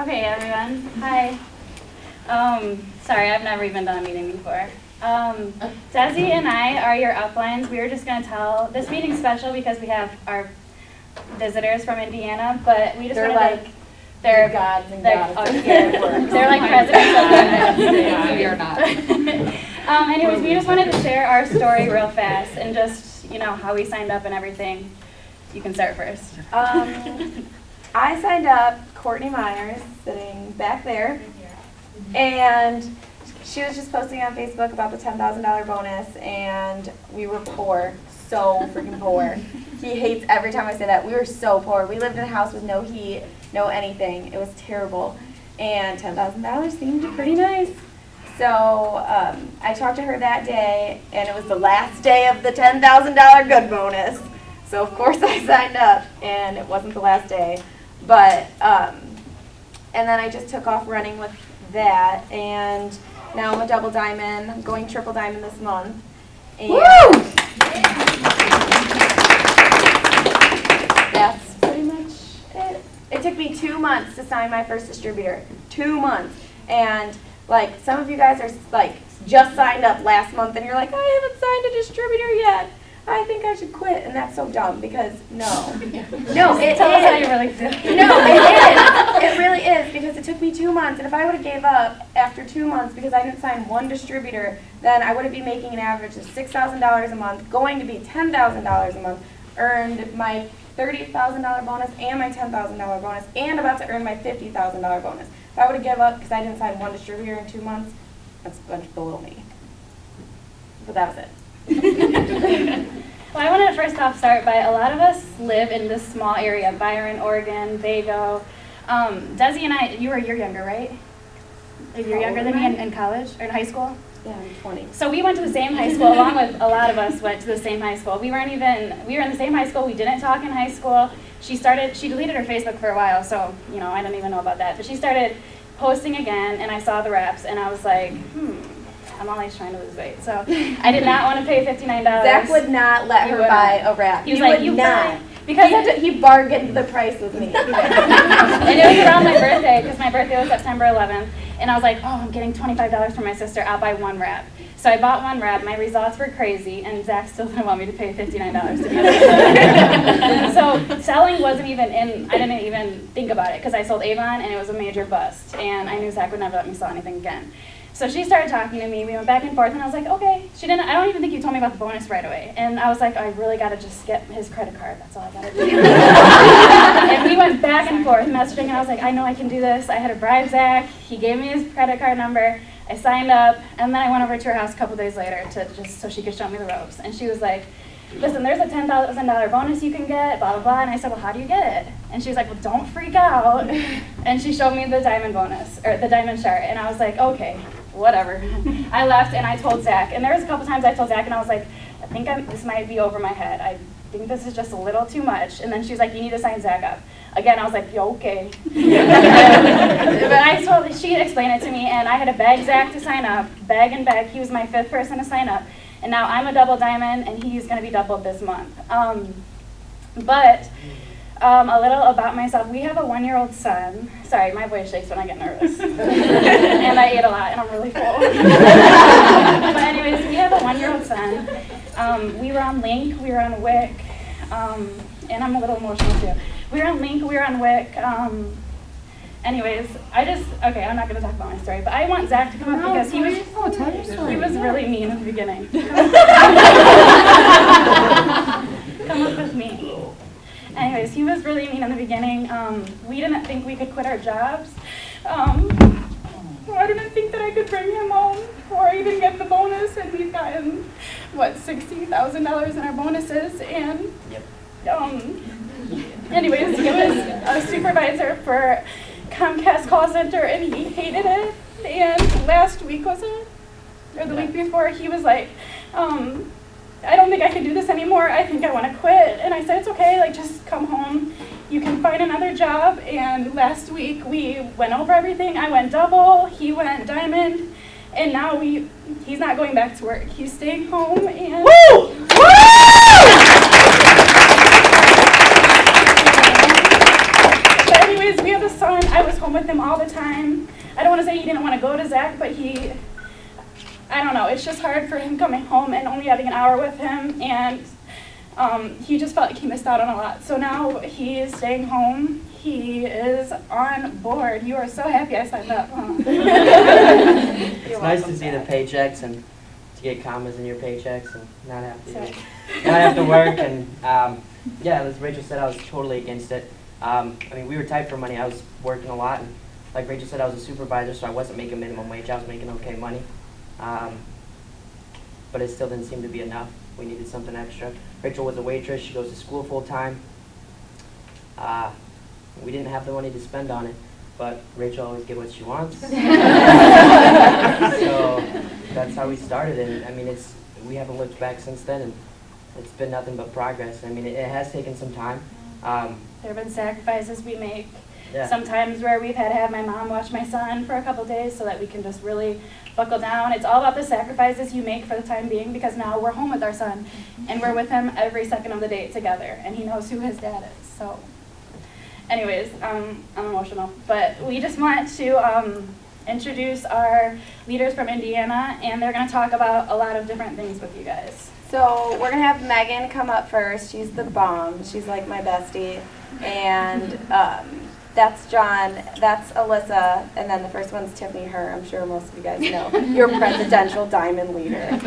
Okay, everyone. Hi. Sorry, I've never even done a meeting before. Desi and I are your uplines. We were just going to tell, this meeting's special because we have our visitors from Indiana, but we just They're want to like, they're gods and goddesses. They're like presidents of the United We are not. Anyways, we just wanted to share our story real fast and just, how we signed up and everything. You can start first. I signed up, Courtney Myers, sitting back there, and she was just posting on Facebook about the $10,000 bonus, and we were poor, so freaking poor. He hates every time I say that. We were so poor. We lived in a house with no heat, no anything. It was terrible, and $10,000 seemed pretty nice. So I talked to her that day, and it was the last day of the $10,000 good bonus. So of course I signed up, and it wasn't the last day. But, and then I just took off running with that, and now I'm a double diamond. I'm going triple diamond this month. And woo! That's pretty much it. It took me 2 months to sign my first distributor. 2 months. And like some of you guys are like just signed up last month, and you're like, I haven't signed a distributor yet. I think I should quit, and that's so dumb because no, it Tell us how you is. really feel. No, it is. It really is because it took me 2 months, and if I would have gave up after 2 months because I didn't sign one distributor, then I would have been making an average of $6,000 a month, going to be $10,000 a month, earned my $30,000 bonus and my $10,000 bonus, and about to earn my $50,000 bonus. If I would have given up because I didn't sign one distributor in 2 months, that's a bunch below me. But that was it. Well, I wanted to first off start by a lot of us live in this small area, Byron, Oregon, Vago. Desi and I, you're younger, right? You're younger than me in college or in high school? Yeah, I'm 20. So we went to the same high school, along with a lot of us went to the same high school. We were in the same high school, we didn't talk in high school. She deleted her Facebook for a while, so, I didn't even know about that. But she started posting again, and I saw the reps, and I was like, I'm always trying to lose weight, so I did not want to pay $59. Zach would not let her buy a wrap. He was like, would not. Because he bargained the price with me. And it was around my birthday, because my birthday was September 11th, and I was like, I'm getting $25 for my sister, I'll buy one wrap. So I bought one wrap, my results were crazy, and Zach still didn't want me to pay $59 to be honest. So selling wasn't even I didn't even think about it, because I sold Avon, and it was a major bust, and I knew Zach would never let me sell anything again. So she started talking to me, we went back and forth, and I was like, okay. I don't even think you told me about the bonus right away. And I was like, I really gotta just get his credit card, that's all I gotta do. And we went back and forth messaging, and I was like, I know I can do this. I had to bribe Zach, he gave me his credit card number, I signed up, and then I went over to her house a couple days later just so she could show me the ropes. And she was like, listen, there's a $10,000 bonus you can get, blah, blah, blah. And I said, well, how do you get it? And she was like, well, don't freak out. And she showed me the diamond bonus, or the diamond chart, and I was like, okay. Whatever. I left and I told Zach, and there was a couple times I told Zach, and I was like, I think this might be over my head. I think this is just a little too much. And then she was like, you need to sign Zach up. Again, I was like, yo, okay. But she explained it to me, and I had to beg Zach to sign up, beg and beg. He was my 5th person to sign up. And now I'm a double diamond, and he's going to be doubled this month. A little about myself. We have a 1-year-old son. Sorry, my voice shakes when I get nervous. And I ate a lot, and I'm really full. But anyways, we have a 1-year-old son. We were on Link, we were on Wick, and I'm a little emotional too. We were on Link, we were on Wick. Anyways, okay, I'm not going to talk about my story, but I want Zach to come up because he was really mean in the beginning. Come up with me. Anyways, he was really mean in the beginning. We didn't think we could quit our jobs. I didn't think that I could bring him home or even get the bonus, and we've gotten, $60,000 in our bonuses. And anyways, he was a supervisor for Comcast call center, and he hated it. And last week, was it? Or the week before, he was like, I don't think I can do this anymore. I think I want to quit. And I said, it's okay, just come home. You can find another job. And last week we went over everything. I went double, he went diamond, and now he's not going back to work. He's staying home and Woo! Woo! But anyways, we have a son. I was home with with him all the time. I don't want to say he didn't want to go to Zach, but I don't know, it's just hard for him coming home and only having an hour with him, and he just felt like he missed out on a lot. So now he is staying home. He is on board. You are so happy I signed up, huh? It's nice to see the paychecks and to get commas in your paychecks and not have to work. And yeah, as Rachel said, I was totally against it. I mean, we were tight for money. I was working a lot, and like Rachel said, I was a supervisor, so I wasn't making minimum wage. I was making okay money, but it still didn't seem to be enough. We needed something extra. Rachel was a waitress. She goes to school full time. We didn't have the money to spend on it, but Rachel always gets what she wants. So that's how we started, and I mean, we haven't looked back since then, and it's been nothing but progress. I mean, it has taken some time. There have been sacrifices we make. Yeah. Sometimes where we've had to have my mom watch my son for a couple days so that we can just really buckle down. It's all about the sacrifices you make for the time being, because now we're home with our son and we're with him every second of the day together, and he knows who his dad is. So anyways, I'm emotional, but we just want to introduce our leaders from Indiana, and they're going to talk about a lot of different things with you guys. So we're going to have Megan come up first. She's the bomb. She's like my bestie. And that's John, that's Alyssa, and then the first one's Tiffany Her. I'm sure most of you guys know. Your presidential diamond leader. All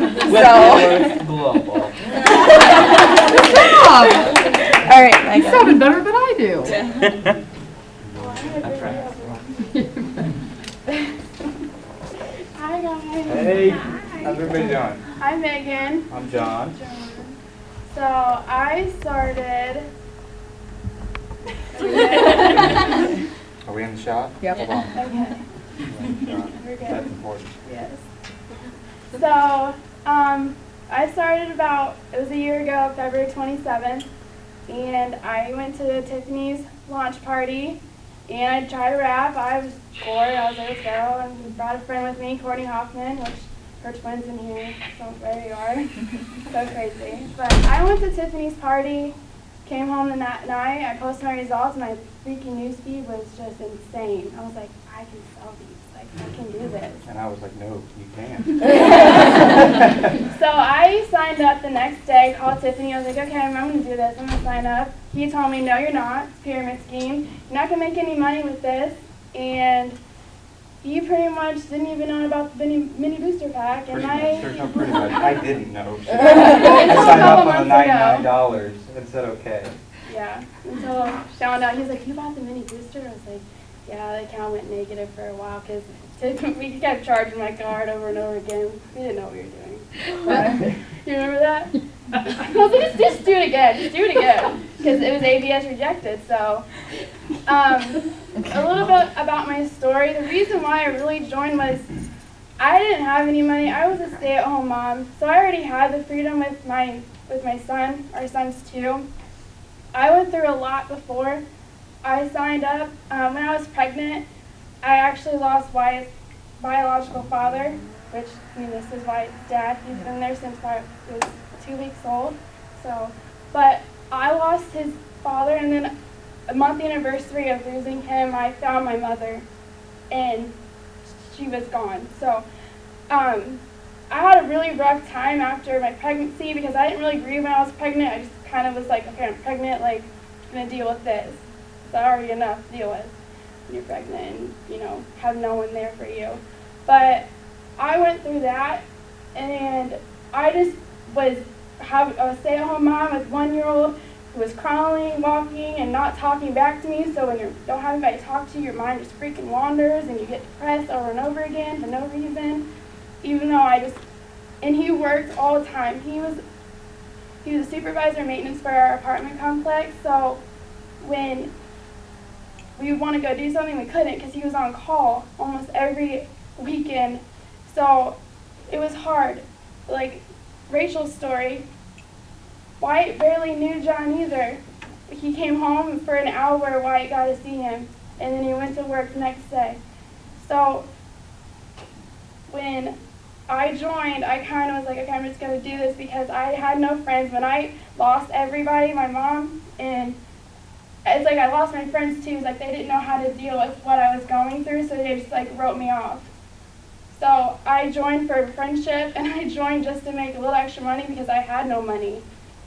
right, Megan. You sounded better than I do. Hi guys. Hey, how's everybody doing? I'm Megan. I'm John. So I started. Are we in the shot? Yep. Hold on. Okay. We're That's good. important. Yes. So I started it was a year ago, February 27th, and I went to Tiffany's launch party, and I tried to rap. I was bored. I was like, let's go, and brought a friend with me, Courtney Hoffman, which her twins in here. So there you are. So crazy. But I went to Tiffany's party. Came home that night, I posted my results, and my freaking newsfeed was just insane. I was like, I can sell these, like, I can do this. And I was like, no, you can't. So I signed up the next day, called Tiffany, I was like, okay, I'm going to do this, I'm going to sign up. He told me, no, you're not, it's a pyramid scheme. You're not going to make any money with this, and he pretty much didn't even know about the mini booster pack, and Pretty much. I didn't know. Until I a signed up couple on the months ago. $99 and said okay. Yeah, until I found out. He's like, you bought the mini booster? I was like, yeah, the account went negative for a while because we kept charging my card over and over again. We didn't know what we were doing. You remember that? I was like, just do it again. Just do it again. Because it was ABS rejected. So a little bit about my story. The reason why I really joined was I didn't have any money. I was a stay-at-home mom. So I already had the freedom with my son, our sons too. I went through a lot before I signed up. When I was pregnant, I actually lost Wyatt's biological father, which, I mean, this is Wyatt's dad. He's been there since I was 2 weeks old. So, but I lost his father, and then a month anniversary of losing him, I found my mother, and she was gone. So, I had a really rough time after my pregnancy because I didn't really grieve when I was pregnant. I just kind of was like, okay, I'm pregnant, like, I'm going to deal with this. It's already enough to deal with when you're pregnant and, you know, have no one there for you. But I went through that, and I just was a stay-at-home mom with 1-year-old who was crawling, walking, and not talking back to me. So when you don't have anybody to talk to, your mind just freaking wanders, and you get depressed over and over again for no reason. Even though and he worked all the time. He was a supervisor of maintenance for our apartment complex, so when we would want to go do something, we couldn't because he was on call almost every weekend. So it was hard. Like Rachel's story, Wyatt barely knew John either. He came home for an hour where Wyatt got to see him, and then he went to work the next day. So when I joined, I kind of was like, okay, I'm just going to do this because I had no friends. When I lost everybody, my mom, and it's like, I lost my friends too. Like, they didn't know how to deal with what I was going through, so they just like wrote me off. So I joined for friendship, and I joined just to make a little extra money because I had no money.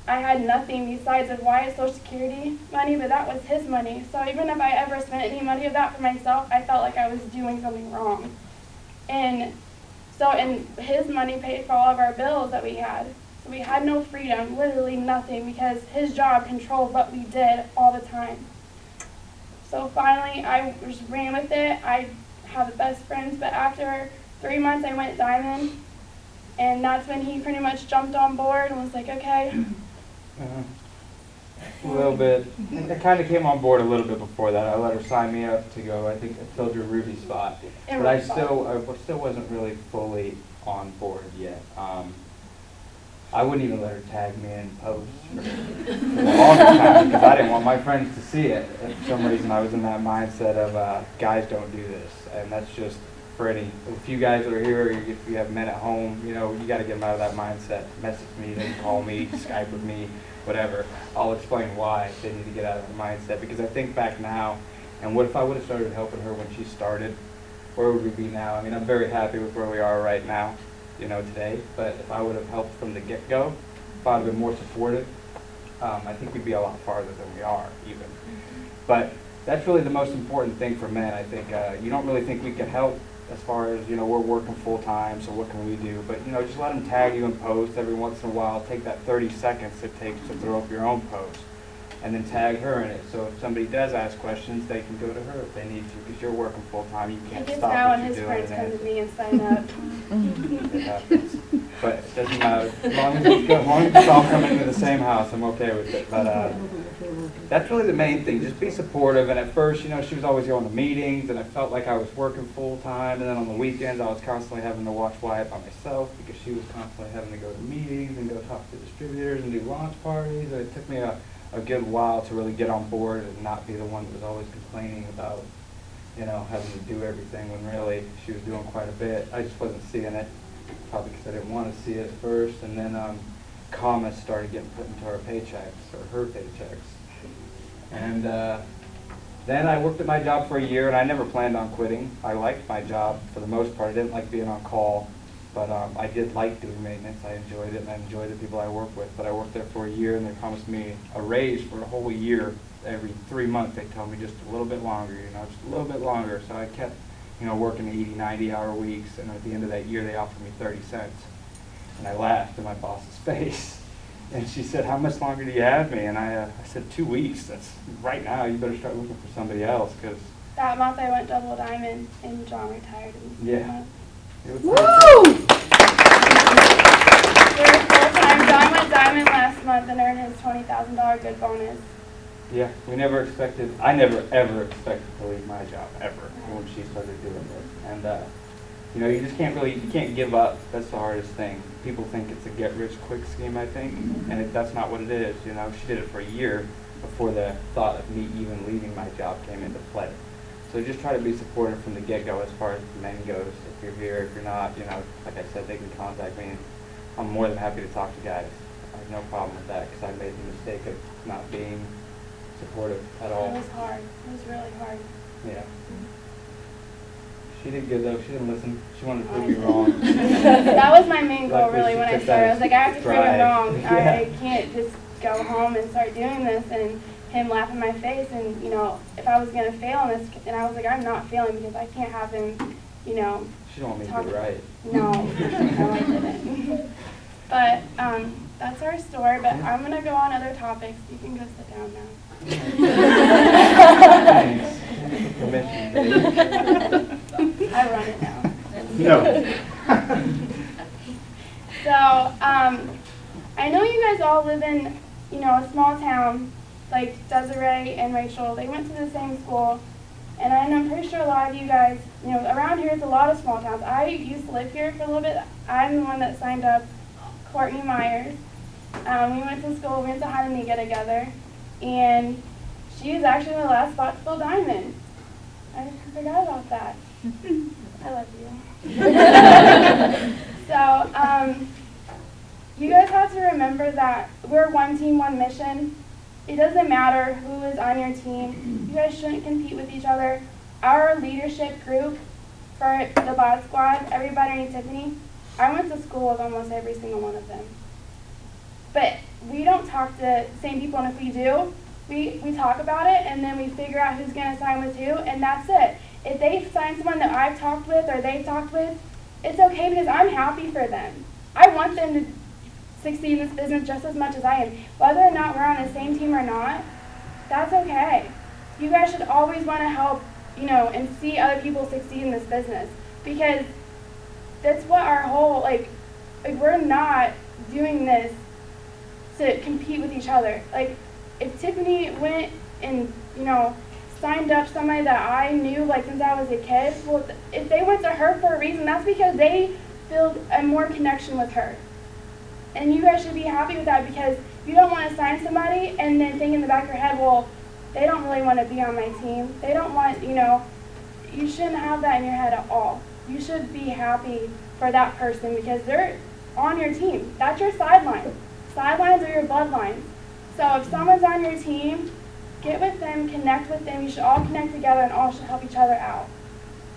I had nothing besides of Wyatt's Social Security money, but that was his money. So even if I ever spent any money of that for myself, I felt like I was doing something wrong. And his money paid for all of our bills that we had. So we had no freedom, literally nothing, because his job controlled what we did all the time. So finally, I just ran with it. I have the best friends, but after 3 months, I went diamond, and that's when he pretty much jumped on board and was like, okay. A little bit. I kind of came on board a little bit before that. I let her sign me up to go. I think I filled your Ruby spot, but I still wasn't really fully on board yet. I wouldn't even let her tag me in posts for a long time because I didn't want my friends to see it. And for some reason, I was in that mindset of guys don't do this, and that's just for any few guys that are here. Or if you have men at home, you know, you got to get them out of that mindset. Message me, then call me, Skype with me, whatever. I'll explain why they need to get out of the mindset, because I think back now, and what if I would have started helping her when she started? Where would we be now? I mean, I'm very happy with where we are right now, you know, today. But if I would have helped from the get-go, if I'd have been more supportive, I think we'd be a lot farther than we are even. But that's really the most important thing for men. I think you don't really think we can help as far as, you know, we're working full time, so what can we do? But, you know, just let them tag you in posts every once in a while. Take that 30 seconds it takes to throw up your own post, and then tag her in it. So if somebody does ask questions, they can go to her if they need to, because you're working full time. You can't I guess stop now what when you're his doing. friends come to me and sign up. It happens. But it doesn't matter. As long as it's all coming into the same house, I'm okay with it. But that's really the main thing. Just be supportive. And at first, you know, she was always going to meetings, and I felt like I was working full time. And then on the weekends, I was constantly having to watch Wyatt by myself because she was constantly having to go to meetings and go talk to distributors and do launch parties. And it took me a good while to really get on board and not be the one that was always complaining about, you know, having to do everything when really she was doing quite a bit. I just wasn't seeing it, probably because I didn't want to see it at first. And then commas started getting put into our paychecks, or her paychecks. And then I worked at my job for a year, and I never planned on quitting. I liked my job for the most part. I didn't like being on call, but I did like doing maintenance. I enjoyed it, and I enjoyed the people I worked with. But I worked there for a year, and they promised me a raise for a whole year. Every 3 months, they tell me just a little bit longer, you know, just a little bit longer. So I kept, you know, working 80, 90-hour weeks, and at the end of that year, they offered me 30 cents. And I laughed in my boss's face. And she said, "How much longer do you have me?" And I said, 2 weeks. That's right now. You better start looking for somebody else, because That month I went double diamond, and John retired in the Yeah. month. it was We were full-time. John went diamond last month and earned his $20,000 good bonus. Yeah, we never expected, I never ever expected to leave my job, ever, when she started doing this. And, you know, you just can't really, you can't give up. That's the hardest thing. People think it's a get-rich-quick scheme, I think, and that's not what it is. You know, she did it for a year before the thought of me even leaving my job came into play. So just try to be supportive from the get-go as far as the men goes. If you're here, if you're not, you know, like I said, they can contact me. I'm more than happy to talk to guys. I have no problem with that, because I made the mistake of not being supportive at all. It was hard. It was really hard. Yeah. She did good though. She didn't listen. She wanted to prove me wrong. That was my main goal, Luckily, really, she when I took started. I that was like, I have to prove drive. him wrong. Yeah. I can't just go home and start doing this and him laugh in my face. And, you know, if I was going to fail in this, and I was like, I'm not failing because I can't have him, you know. She don't want me to be right. No, no, I didn't. But that's our story. But I'm going to go on other topics. You can go sit down now. Thanks. Permission, babe. I run it now. No. So, I know you guys all live in, you know, a small town, like Desiree and Rachel. They went to the same school, and I'm pretty sure a lot of you guys, you know, around here it's a lot of small towns. I used to live here for a little bit. I'm the one that signed up Courtney Myers. We went to school, we went to Hananiga together, and she was actually the last spot to fill diamond. I forgot about that. I love you. So, you guys have to remember that we're one team, one mission, it doesn't matter who is on your team. You guys shouldn't compete with each other. Our leadership group for the Bod Squad, everybody in Tiffany, I went to school with almost every single one of them. But we don't talk to the same people, and if we do, we talk about it, and then we figure out who's going to sign with who, and that's it. If they sign someone that I've talked with or they've talked with, it's okay because I'm happy for them. I want them to succeed in this business just as much as I am. Whether or not we're on the same team or not, that's okay. You guys should always want to help, and see other people succeed in this business, because that's what our whole, we're not doing this to compete with each other. Like, if Tiffany went and, signed up somebody that I knew, since I was a kid, well, if they went to her for a reason, that's because they feel a more connection with her. And you guys should be happy with that, because you don't want to sign somebody and then think in the back of your head, well, they don't really want to be on my team. They don't want, you shouldn't have that in your head at all. You should be happy for that person because they're on your team. That's your sideline. Sidelines are your bloodlines. So if someone's on your team, get with them, connect with them. You should all connect together and all should help each other out.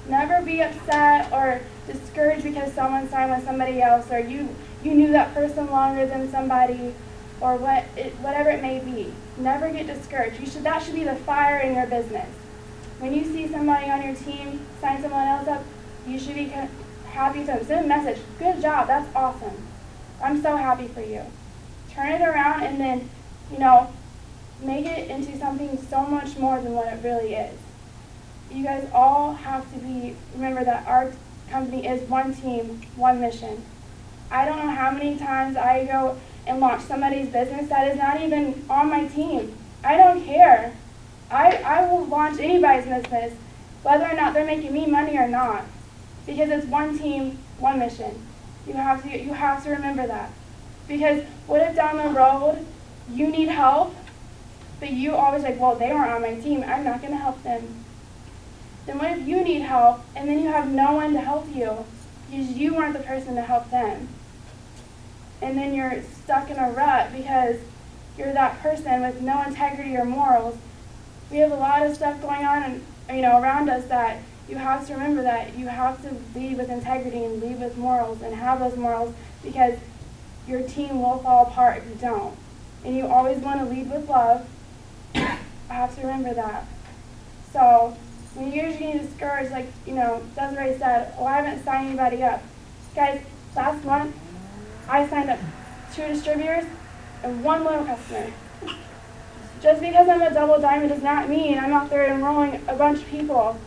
Never be upset or discouraged because someone signed with somebody else, or you knew that person longer than somebody, or whatever it may be. Never get discouraged. That should be the fire in your business. When you see somebody on your team sign someone else up, you should be happy for them. Send a message. Good job. That's awesome. I'm so happy for you. Turn it around and then, make it into something so much more than what it really is. You guys all have to remember that our company is one team, one mission. I don't know how many times I go and launch somebody's business that is not even on my team. I don't care. I will launch anybody's business, whether or not they're making me money or not, because it's one team, one mission. You have to remember that. Because what if down the road you need help, but you always well, they weren't on my team, I'm not going to help them. Then what if you need help and then you have no one to help you because you weren't the person to help them? And then you're stuck in a rut because you're that person with no integrity or morals. We have a lot of stuff going on around us that you have to remember that you have to lead with integrity and lead with morals and have those morals, because your team will fall apart if you don't. And you always want to lead with love. I have to remember that. So when you're getting discouraged, Desiree said, I haven't signed anybody up. Guys, last month, I signed up 2 distributors and 1 loyal customer. Just because I'm a double diamond does not mean I'm out there enrolling a bunch of people.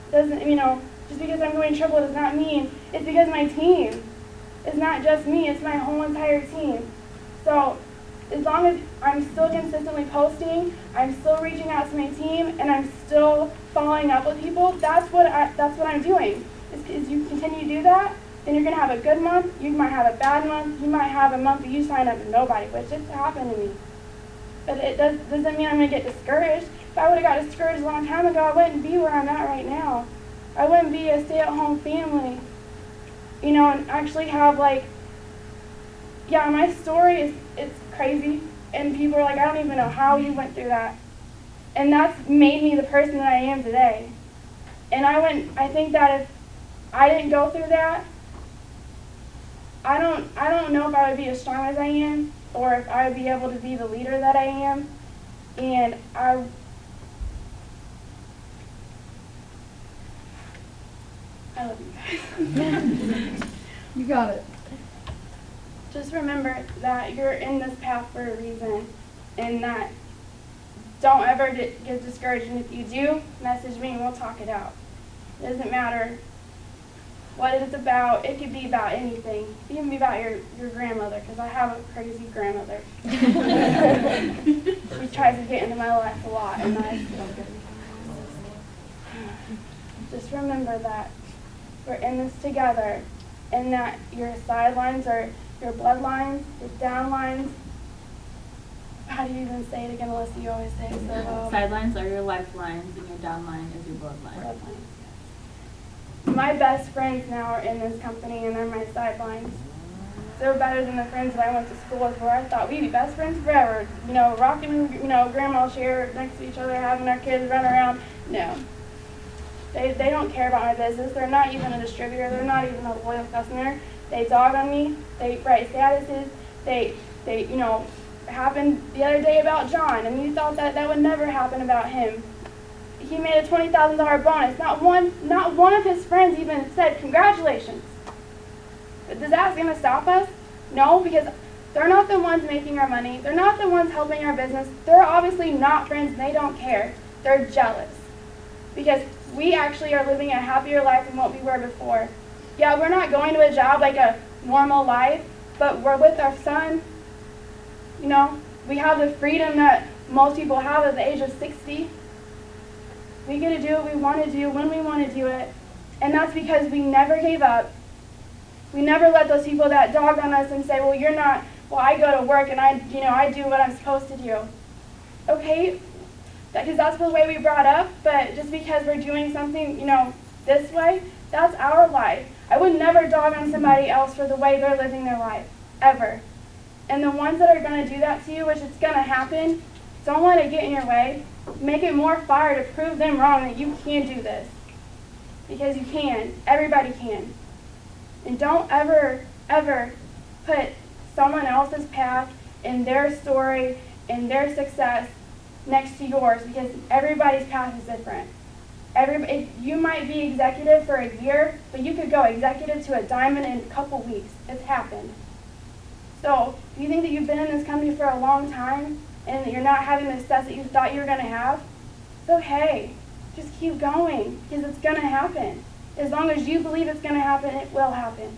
Just because I'm going triple does not mean it's because my team. It's not just me, it's my whole entire team. So as long as I'm still consistently posting, I'm still reaching out to my team, and I'm still following up with people, that's what I'm doing. Is you continue to do that, then you're going to have a good month, you might have a bad month, you might have a month that you sign up with nobody, which just happened to me. But it doesn't mean I'm going to get discouraged. If I would have got discouraged a long time ago, I wouldn't be where I'm at right now. I wouldn't be a stay-at-home family, and actually have my story it's crazy, and people are I don't even know how you went through that. And that's made me the person that I am today. And I think that if I didn't go through that, I don't know if I would be as strong as I am, or if I would be able to be the leader that I am. And I love you guys. You got it. Just remember that you're in this path for a reason, and that don't ever get discouraged. And if you do, message me and we'll talk it out. It doesn't matter what it's about. It could be about anything. It could even be about your grandmother, because I have a crazy grandmother. She tries to get into my life a lot, and just remember that we're in this together, and that your sidelines are your bloodlines, your downlines. How do you even say it again, Alyssa? You always say it so well. Sidelines are your lifelines, and your downline is your bloodline. Bloodlines, yes. My best friends now are in this company, and they're my sidelines. They're better than the friends that I went to school with where I thought we'd be best friends forever. You know, rocking, you know, grandma's chair next to each other, having our kids run around. No. They don't care about my business. They're not even a distributor. They're not even a loyal customer. They dog on me. They write statuses. They you know, happened the other day about John, and you thought that would never happen about him. He made a $20,000 bonus. Not one of his friends even said congratulations. Is that going to stop us? No, because they're not the ones making our money. They're not the ones helping our business. They're obviously not friends, and they don't care. They're jealous. Because we actually are living a happier life than what we were before. Yeah, we're not going to a job like a normal life, but we're with our son. You know, we have the freedom that most people have at the age of 60. We get to do what we want to do when we want to do it. And that's because we never gave up. We never let those people that dog on us and say, well, you're not, well, I go to work and I do what I'm supposed to do. Okay, because that's the way we brought up, but just because we're doing something, you know, this way, that's our life. I would never dog on somebody else for the way they're living their life, ever. And the ones that are going to do that to you, which it's going to happen, don't let it get in your way. Make it more fire to prove them wrong that you can do this. Because you can. Everybody can. And don't ever, ever put someone else's path and their story and their success next to yours, because everybody's path is different. You might be executive for a year, but you could go executive to a diamond in a couple weeks. It's happened. So, if you think that you've been in this company for a long time and that you're not having the success that you thought you were going to have, it's okay. Just keep going, because it's going to happen. As long as you believe it's going to happen, it will happen.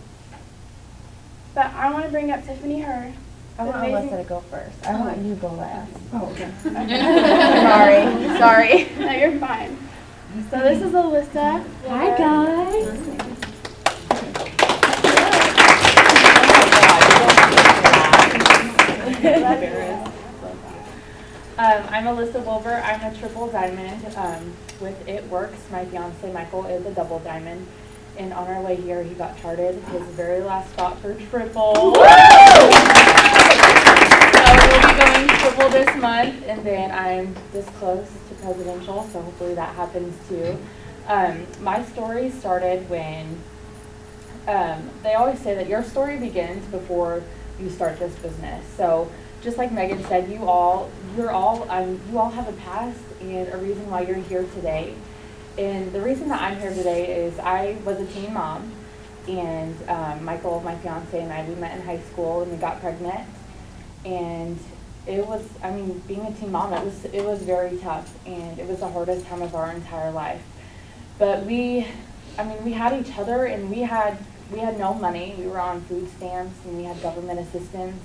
But I want to bring up Tiffany Hurd. I want Alyssa to go first. I want you to go last. Oh, okay. Sorry. No, you're fine. So this is Alyssa. Hi, guys. I'm Alyssa Wilbur. I'm a triple diamond with It Works. My fiance Michael is a double diamond. And on our way here, he got charted his very last spot for triple. So we'll be going triple this month, and then I'm this close to presidential, so hopefully that happens too. My story started when they always say that your story begins before you start this business. So just like Megan said, you all have a past and a reason why you're here today. And the reason that I'm here today is I was a teen mom, and Michael, my fiance, and I, we met in high school and we got pregnant. And it was, I mean, being a teen mom, it was very tough, and it was the hardest time of our entire life. But we had each other, and we had no money. We were on food stamps, and we had government assistance,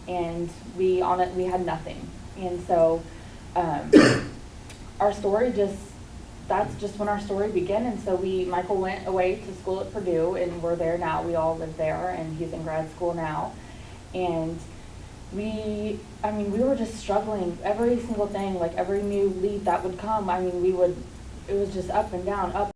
and we had nothing. And so our story that's just when our story began. And so Michael went away to school at Purdue, and we're there now. We all live there, and he's in grad school now. And we were just struggling. Every single thing, like every new lead that would come, it was just up and down, up